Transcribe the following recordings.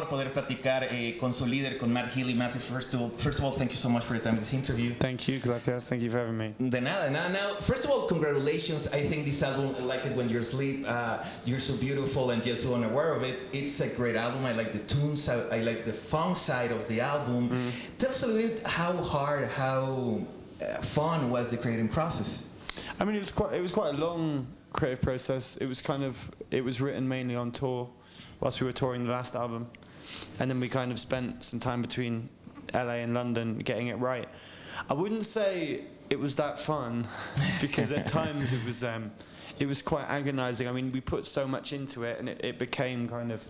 poder platicar con su líder, con Matty Healy. Matthew, first of all, thank you so much for your time in this interview. Thank you, gracias. Thank you for having me. De nada. Now, first of all, congratulations. I think this album, I like it when you're asleep. You're so beautiful and just so unaware of it. It's a great album. I like the tunes. I like the funk side of the album. Tell us a little bit how hard, how fun was the creating process? I mean, it was quite a long creative process. It was written mainly on tour whilst we were touring the last album. And then we kind of spent some time between LA and London getting it right. I wouldn't say it was that fun because at times it was quite agonizing. I mean, we put so much into it, and it became kind of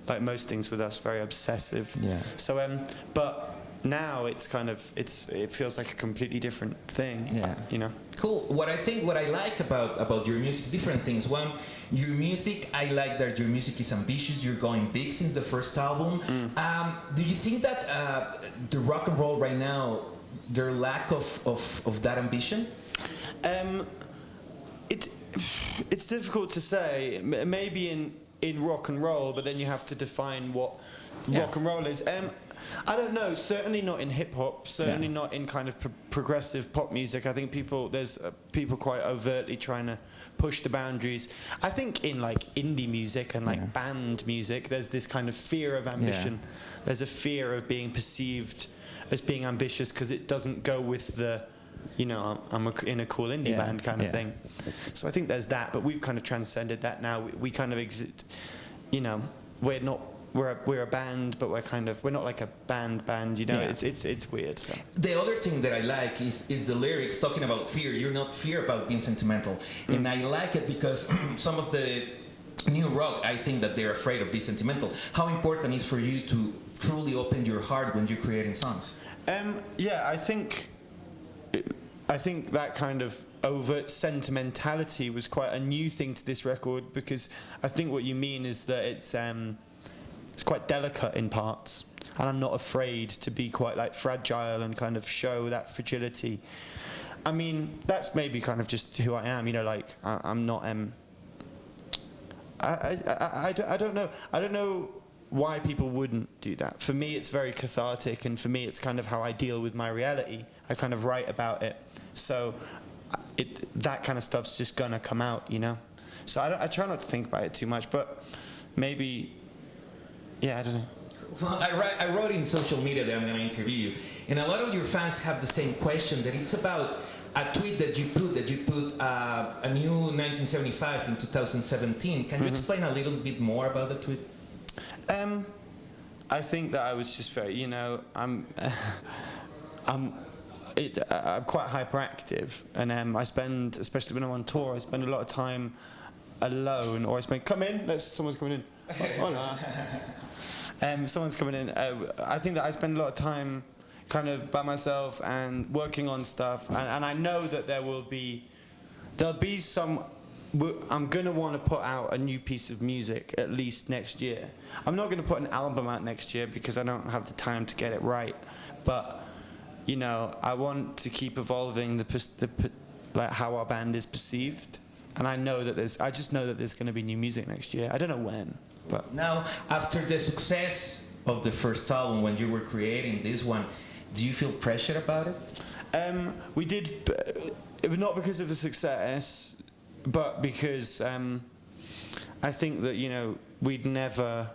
like most things with us, very obsessive. Yeah. So but now it feels like a completely different thing. Yeah. You know. Cool. What I like about your music, different things. One, your music, I like that your music is ambitious. You're going big since the first album. Do you think that the rock and roll right now, their lack of that ambition? It's difficult to say. Maybe in rock and roll, but then you have to define what rock and roll is. I don't know. Certainly not in hip hop. Certainly not in kind of progressive pop music. I think there's people quite overtly trying to push the boundaries. I think in like indie music and like band music, there's this kind of fear of ambition. Yeah. There's a fear of being perceived as being ambitious because it doesn't go with the, you know, I'm in a cool indie band kind of thing. So I think there's that, but we've kind of transcended that now. We kind of exist. You know, we're a band, but we're not like a band, you know. It's weird. So the other thing that I like is the lyrics talking about fear. You're not fear about being sentimental, and I like it because some of the new rock, I think that they're afraid of being sentimental. How important is for you to truly open your heart when you're creating songs? I think that kind of overt sentimentality was quite a new thing to this record, because I think what you mean is that it's quite delicate in parts, and I'm not afraid to be quite like fragile and kind of show that fragility. I mean, that's maybe kind of just who I am, you know. Like I'm not. I don't know. I don't know why people wouldn't do that. For me, it's very cathartic, and for me, it's kind of how I deal with my reality. I kind of write about it, so that kind of stuff's just gonna come out, you know. So I try not to think about it too much, but maybe. Yeah, I don't know. Well, I wrote in social media that I'm going to interview you, and a lot of your fans have the same question. That it's about a tweet that you put a new 1975 in 2017. Can you explain a little bit more about the tweet? I think that I was just very, you know, I'm quite hyperactive, and I spend, especially when I'm on tour, I spend a lot of time alone, or someone's coming in. Oh no. Someone's coming in. I think that I spend a lot of time kind of by myself and working on stuff, and I know that there'll be some. I'm gonna want to put out a new piece of music at least next year. I'm not gonna put an album out next year because I don't have the time to get it right. But you know, I want to keep evolving like how our band is perceived, and I just know that there's gonna be new music next year. I don't know when. But now, after the success of the first album, when you were creating this one, do you feel pressure about it? We did, it was not because of the success, but because I think that, you know, we'd never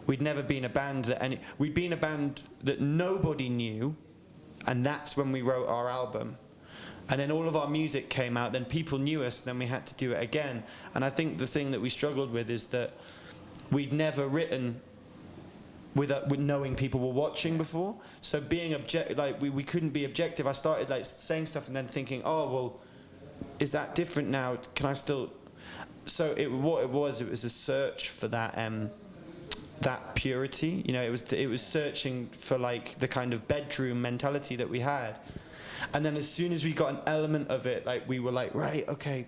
been a band we'd been a band that nobody knew, and that's when we wrote our album. And then all of our music came out, then people knew us, then we had to do it again. And I think the thing that we struggled with is that we'd never written with knowing people were watching before. So being we couldn't be objective. I started like saying stuff and then thinking, oh, well, is that different now? Can I still... So what it was a search for that purity. You know, it was searching for like the kind of bedroom mentality that we had. And then as soon as we got an element of it, like we were like, right, okay,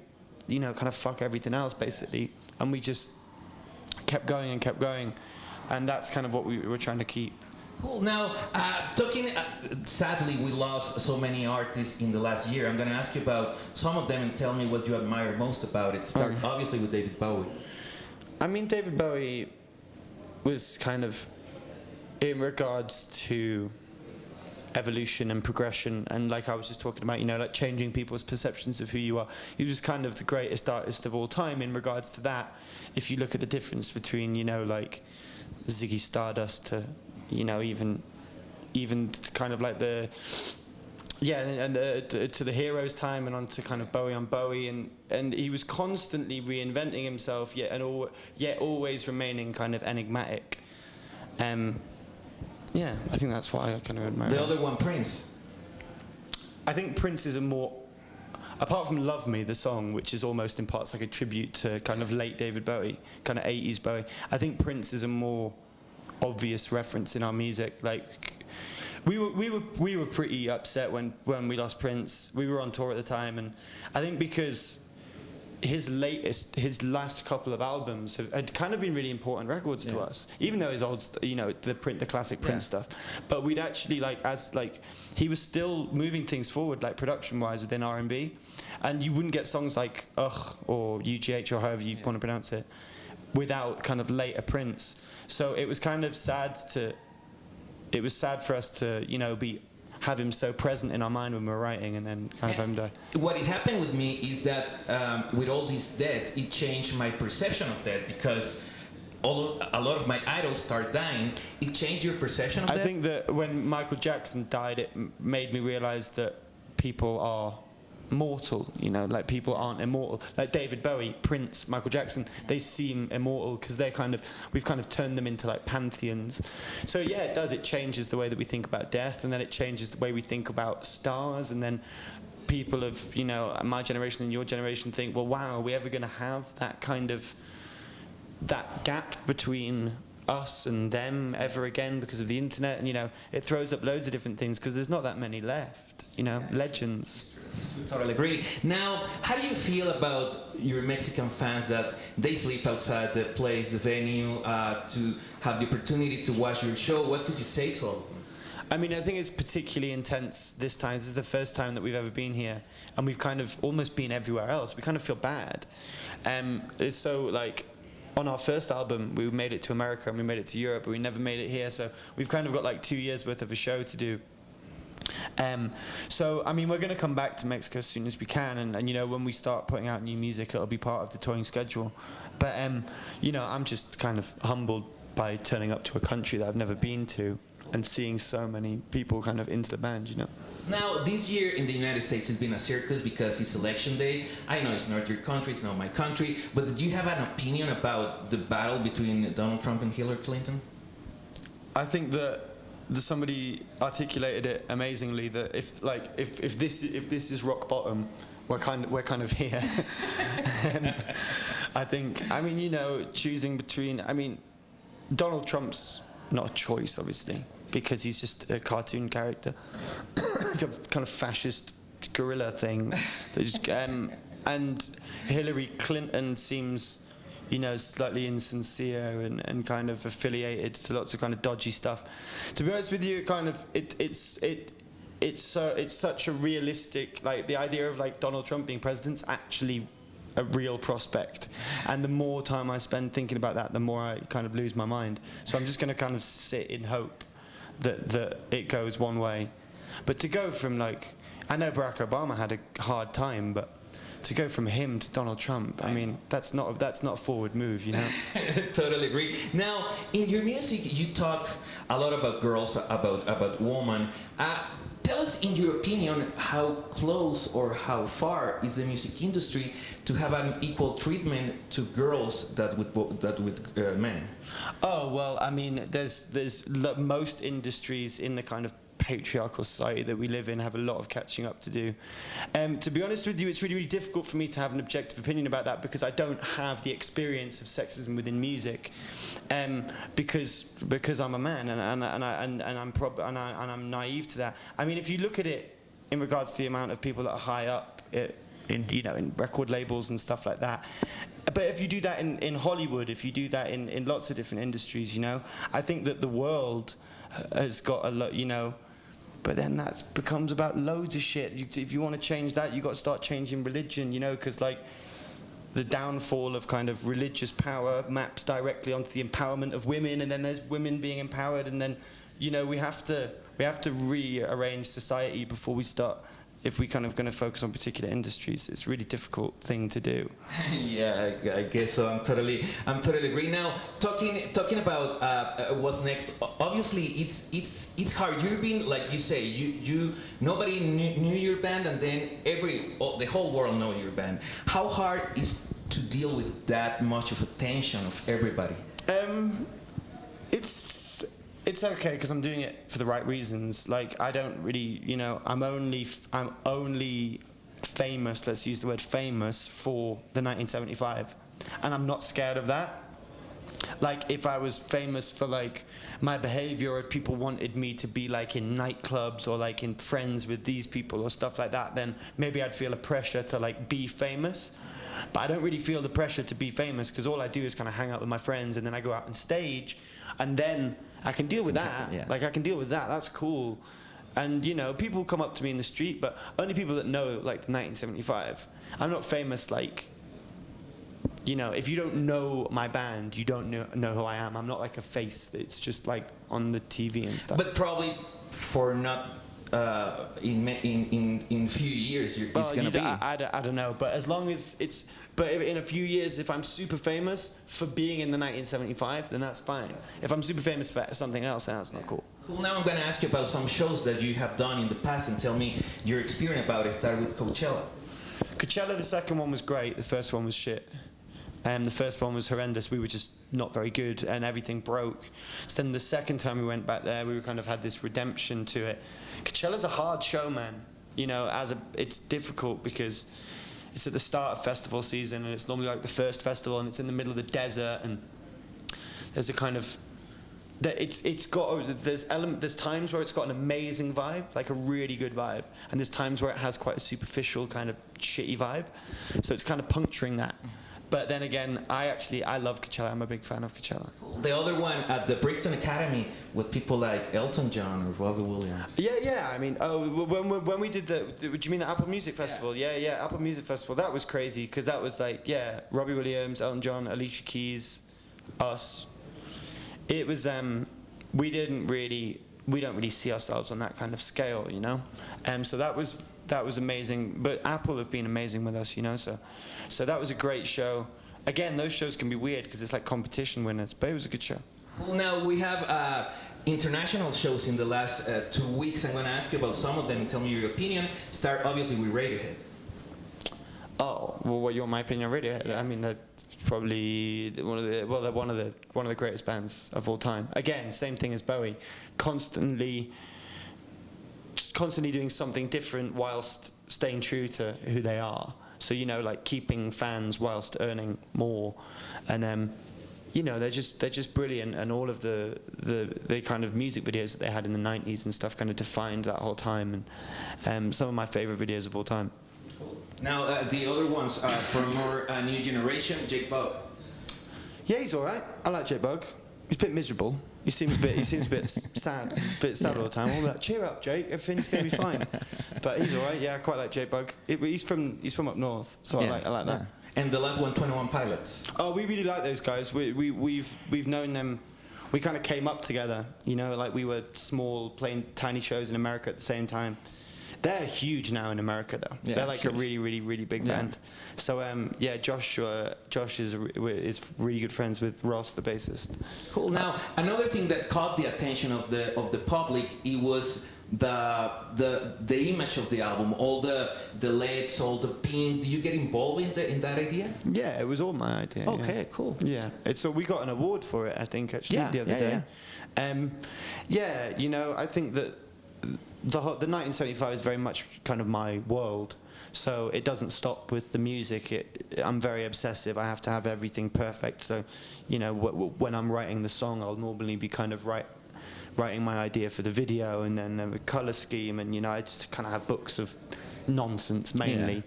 you know, kind of fuck everything else basically, and we just kept going, and that's kind of what we were trying to keep. Cool. Now, sadly, we lost so many artists in the last year. I'm going to ask you about some of them and tell me what you admire most about it. Start obviously with David Bowie. I mean, David Bowie was kind of in regards to evolution and progression, and like I was just talking about, you know, like changing people's perceptions of who you are. He was kind of the greatest artist of all time in regards to that. If you look at the difference between, you know, like Ziggy Stardust to, you know, even to kind of like the to the Heroes time, and on to kind of Bowie on Bowie, and he was constantly reinventing himself, yet always remaining kind of enigmatic. Yeah, I think that's why I kind of admire the him. other one, Prince. I think Prince is a more, apart from Love Me, the song, which is almost in parts like a tribute to kind of late David Bowie, kind of 80s Bowie, I think Prince is a more obvious reference in our music. Like, we were pretty upset when we lost Prince. We were on tour at the time, and I think because his last couple of albums had kind of been really important records to us, even though his old, you know, the classic Prince stuff. But we'd actually he was still moving things forward, like production-wise, within R&B, and you wouldn't get songs like Ugh or UGH or however you want to pronounce it without kind of later Prince. So it was kind of sad for us to, you know, have him so present in our mind when we were writing, and then kind of him die. What is happening with me is that with all this death, it changed my perception of death, because a lot of my idols start dying. It changed your perception of death? I think that when Michael Jackson died, it made me realize that people are mortal, you know, like people aren't immortal. Like David Bowie, Prince, Michael Jackson, they seem immortal because we've kind of turned them into like pantheons. So yeah, it does. It changes the way that we think about death, and then it changes the way we think about stars, and then people of, you know, my generation and your generation think, well, wow, are we ever going to have that kind of, that gap between us and them ever again because of the internet? And, you know, it throws up loads of different things because there's not that many left, you know, legends. Totally agree. Now, how do you feel about your Mexican fans that they sleep outside the place, the venue, to have the opportunity to watch your show? What could you say to all of them? I mean, I think it's particularly intense this time. This is the first time that we've ever been here, and we've kind of almost been everywhere else. We kind of feel bad. It's so, like, on our first album, we made it to America and we made it to Europe, but we never made it here. So we've kind of got like 2 years worth of a show to do. So, I mean, we're going to come back to Mexico as soon as we can, and you know, when we start putting out new music, it'll be part of the touring schedule. But, you know, I'm just kind of humbled by turning up to a country that I've never been to and seeing so many people kind of into the band, you know. Now, this year in the United States has been a circus because it's election day. I know it's not your country, it's not my country, but do you have an opinion about the battle between Donald Trump and Hillary Clinton? I think that somebody articulated it amazingly, that if this is rock bottom, we're kind of here. I think, I mean, you know, choosing between, I mean, Donald Trump's not a choice, obviously, because he's just a cartoon character, like a kind of fascist guerrilla thing. That just, and Hillary Clinton seems, you know, slightly insincere and kind of affiliated to lots of kind of dodgy stuff. To be honest with you, kind of it's such a realistic, like, the idea of like Donald Trump being president's actually a real prospect, and the more time I spend thinking about that, the more I kind of lose my mind. So I'm just going to kind of sit in hope that it goes one way. But to go from, like, I know Barack Obama had a hard time, but to go from him to Donald Trump, I mean, that's not a forward move, you know. Totally agree. Now, in your music, you talk a lot about girls, about women. Tell us, in your opinion, how close or how far is the music industry to have an equal treatment to girls that with men? Oh, well, I mean, there's most industries in the kind of patriarchal society that we live in have a lot of catching up to do. To be honest with you, it's really, really difficult for me to have an objective opinion about that, because I don't have the experience of sexism within music, because I'm a man and I'm naive to that. I mean, if you look at it in regards to the amount of people that are high up in record labels and stuff like that. But if you do that in Hollywood, if you do that in lots of different industries, you know, I think that the world has got a lot, you know. But then that becomes about loads of shit. If you want to change that, you've got to start changing religion, you know, because, like, the downfall of kind of religious power maps directly onto the empowerment of women, and then there's women being empowered, and then, you know, we have to rearrange society before we start. If we kind of going to focus on particular industries, it's a really difficult thing to do. Yeah, I guess so. I'm totally agree. Now, talking about what's next. Obviously, it's hard. You've been, like you say, nobody knew your band, and then the whole world know your band. How hard is to deal with that much of attention of everybody? It's okay because I'm doing it for the right reasons. Like, I don't really, you know, I'm only famous, let's use the word famous, for the 1975, and I'm not scared of that. Like, if I was famous for like my behavior, or if people wanted me to be like in nightclubs or like in friends with these people or stuff like that, then maybe I'd feel a pressure to like be famous. But I don't really feel the pressure to be famous, because all I do is kind of hang out with my friends, and then I go out on stage, and then I can deal with that. Yeah. Like, I can deal with that. That's cool. And, you know, people come up to me in the street, but only people that know, like, the 1975. I'm not famous, like, you know, if you don't know my band, you don't know who I am. I'm not like a face that's just, like, on the TV and stuff. But probably for not... in few years, it's gonna be. I don't know, but as long as it's. But in a few years, if I'm super famous for being in the 1975, then that's fine. If I'm super famous for something else, then that's not cool. Cool. Now I'm gonna ask you about some shows that you have done in the past, and tell me your experience about it. Start with Coachella. Coachella, the second one was great. The first one was shit. The first one was horrendous. We were just not very good, and everything broke. So then the second time we went back there, we kind of had this redemption to it. Coachella's a hard show, man. You know, it's difficult because it's at the start of festival season, and it's normally like the first festival, and it's in the middle of the desert, and there's a kind of there's times where it's got an amazing vibe, like a really good vibe, and there's times where it has quite a superficial kind of shitty vibe. So it's kind of puncturing that. But then again, I love Coachella. I'm a big fan of Coachella. The other one at the Brixton Academy with people like Elton John or Robbie Williams. Yeah. I mean, when we did do you mean the Apple Music Festival? Yeah, Apple Music Festival. That was crazy because that was like, Robbie Williams, Elton John, Alicia Keys, us. It was we don't really see ourselves on that kind of scale, you know. So that was amazing. But Apple have been amazing with us, you know. So that was a great show. Again, those shows can be weird because it's like competition winners, but it was a good show. Well, now we have international shows in the last 2 weeks. I'm going to ask you about some of them and tell me your opinion. Start obviously with Radiohead. Oh, well, what you want my opinion on Radiohead? I mean, they're probably one of the greatest bands of all time. Again, same thing as Bowie, constantly doing something different whilst staying true to who they are. So, you know, like keeping fans whilst earning more, and you know, they're just brilliant, and all of the kind of music videos that they had in the 90s and stuff kind of defined that whole time, and some of my favorite videos of all time. Now the other ones from more new generation, Jake Bugg. Yeah, he's all right. I like Jake Bugg. He's a bit miserable. He seems a bit sad. He's a bit sad all the time. I'm like, cheer up, Jake. Everything's gonna be fine. But he's all right. Yeah, I quite like Jake Bugg. He's from up north, so I like that. And the last one, 21 Pilots. Oh, we really like those guys. We've known them. We kind of came up together. You know, like we were small, playing tiny shows in America at the same time. They're huge now in America, though. Yeah, they're like huge. A really, really, really big band. So Josh is really good friends with Ross, the bassist. Cool. Now another thing that caught the attention of the public, it was the image of the album, all the LEDs, all the pink. Do you get involved in that idea? Yeah, it was all my idea. Okay, cool. Yeah, so we got an award for it, I think, actually, the other day. You know, I think that the 1975 is very much kind of my world. So it doesn't stop with the music. I'm very obsessive. I have to have everything perfect. So, you know, when I'm writing the song, I'll normally be kind of writing my idea for the video, and then the color scheme, and, you know, I just kind of have books of nonsense mainly.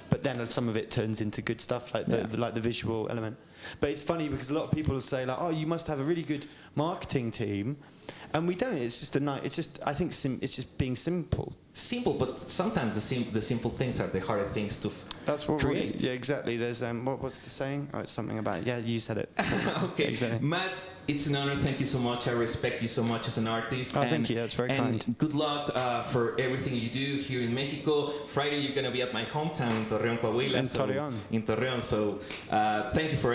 But then some of it turns into good stuff, like the visual element. But it's funny because a lot of people say, like, oh, you must have a really good marketing team. And we don't. It's just a night. It's just. I think it's just being simple. Simple, but sometimes the simple things are the harder things to That's what create. Yeah, exactly. There's what's the saying? Oh, it's something about. Yeah, you said it. Okay, exactly. Matt, it's an honor. Thank you so much. I respect you so much as an artist. Oh, thank you. That's very kind. Good luck for everything you do here in Mexico. Friday, you're going to be at my hometown in Torreón, Coahuila. In Torreón. In Torreón. So thank you for